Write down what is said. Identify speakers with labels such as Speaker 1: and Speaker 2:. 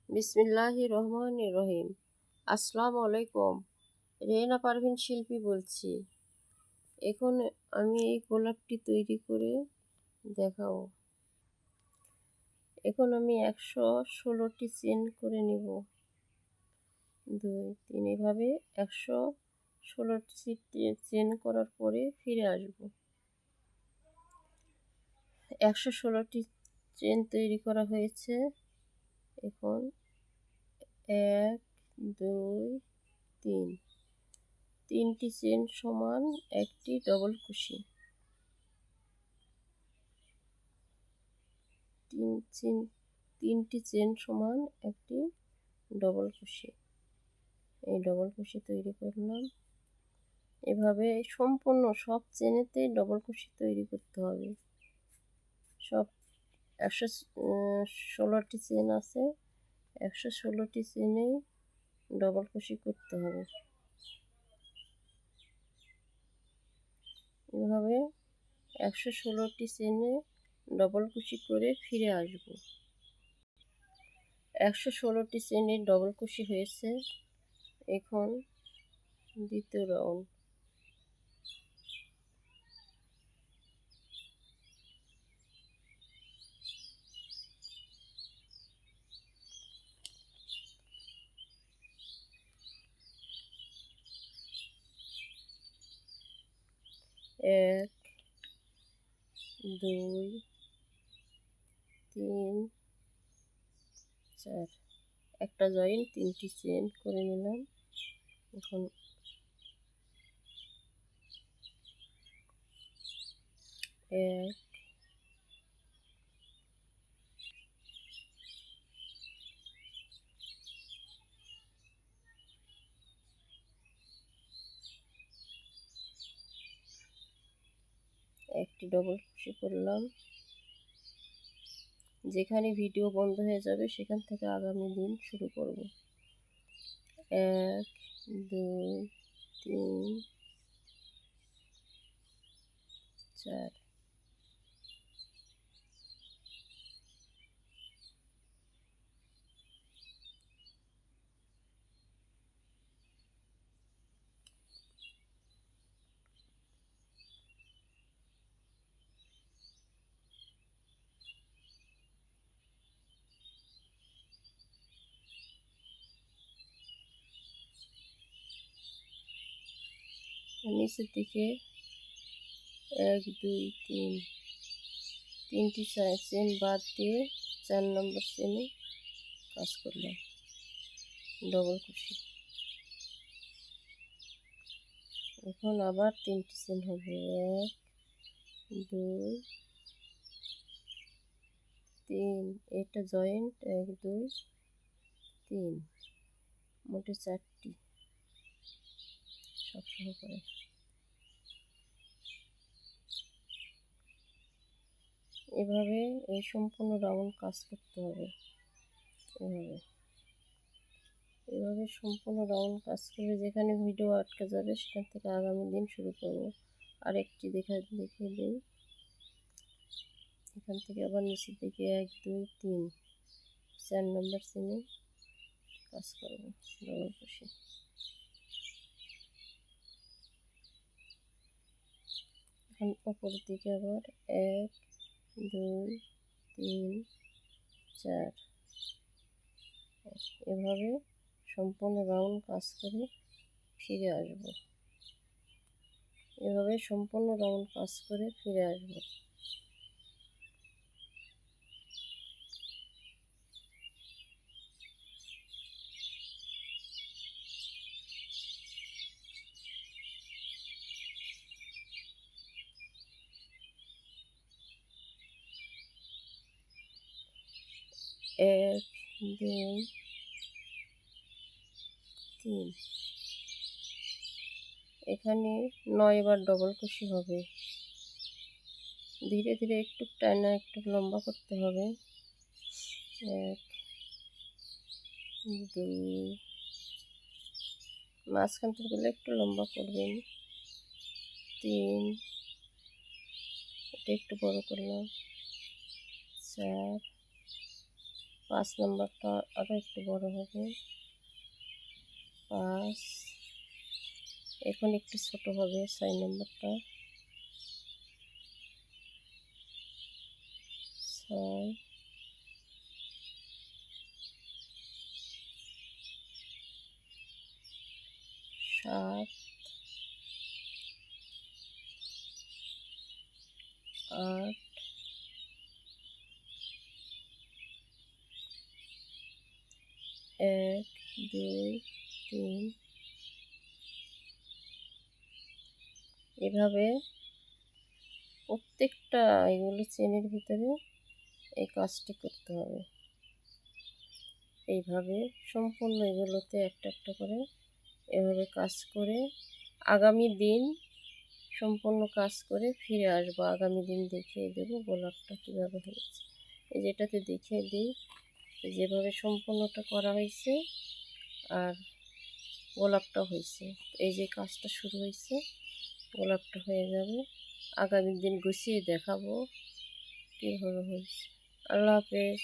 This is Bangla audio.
Speaker 1: বিসমিল্লাহির রহমানির রহিম। আসসালামু আলাইকুম। রেহেনা পারভিন শিল্পী বলছি। এখন আমি এই গোলাপটি তৈরি করে দেখাবো। এখন আমি 116টি চেন করে নিব। 2 3 এভাবে 116টি চেন করার পরে ফিরে আসব। 116টি চেন তৈরি করা হয়েছে। এখন 1 2 3 3টি চেন সমান একটি ডবল কুশি। তিনটি চেন সমান একটি ডবল কুশি। এই ডবল কুশি তৈরি করলাম। এভাবে সম্পূর্ণ সব চেনেতে ডবল কুশি তৈরি করতে হবে। সব 116টি চেন আছে, 116টি চেনেই ডবল কুশি করতে হবে। এভাবে 116টি চেনে ডবল কুশি করে ফিরে আসব। 116টি চেনের ডবল কুশি হয়েছে। এখন দ্বিতীয় রাউন্ড। 1 2 3 4 একটা জয়েন্ট, 3টি চেন করে নিলাম। এখন 1 একটি ডবল কুশি করলাম। যেখানে ভিডিও বন্ধ হয়ে যাবে সেখান থেকে আগামী দিন শুরু করব। 1 2 3 4 নিচের দিকে 1 2 3 3টি চেন বাদ দিয়ে 4 নম্বর চেনে কাজ করলাম ডবল কুশি। এখন আবার 3টি চেন হবে। 1 2 3 এটা জয়েন্ট 1 2 3 মোটে 4টি সব সহকারে। এভাবে এই সম্পূর্ণ রাউন্ড কাজ করতে হবে। এভাবে সম্পূর্ণ রাউন্ড কাজ করে যেখানে ভিডিও আটকে যাবে সেখান থেকে আগামী দিন শুরু করব। আরেকটি দেখিয়ে দিই। এখান থেকে আবার নিচের দিকে 1 2 3 4 নম্বর চেনে কাজ করব ডবল কুশি। এখন উপরের দিকে আবার 1 2 3 4 এভাবে সম্পূর্ণ রাউন্ড কাজ করে ফিরে আসব। এভাবে সম্পূর্ণ রাউন্ড কাজ করে ফিরে আসব। এক দুই তিন এখানে 9 বার ডবল কুশি হবে। ধীরে ধীরে একটু টানা একটু লম্বা করতে হবে। 1 2 মাঝখান থেকে একটু লম্বা করবেন। 3 এটা একটু বড় করলাম। 4 5 নাম্বারটা আরও একটু বড় হবে, 5। এখন একটু ছোট হবে 6 নাম্বারটা, 6, 7, 8, 1, 2, 3। এভাবে প্রত্যেকটা এগুলো চেনের ভিতরে এই কাজটি করতে হবে। এইভাবে সম্পূর্ণ এগুলোতে একটা একটা করে এভাবে কাজ করে আগামী দিন সম্পূর্ণ কাজ করে ফিরে আসবো। আগামী দিন দেখিয়ে দেবো গোলাপটা কীভাবে হয়েছে। এই যেটাতে দেখিয়ে দিই যেভাবে সম্পূর্ণটা করা হয়েছে আর গোলাপটা হয়েছে। এই যে কাজটা শুরু হয়েছে, গোলাপটা হয়ে যাবে। আগামী দিন গুছিয়ে দেখাবো কীভাবে হয়েছে। আল্লাহ হাফেজ।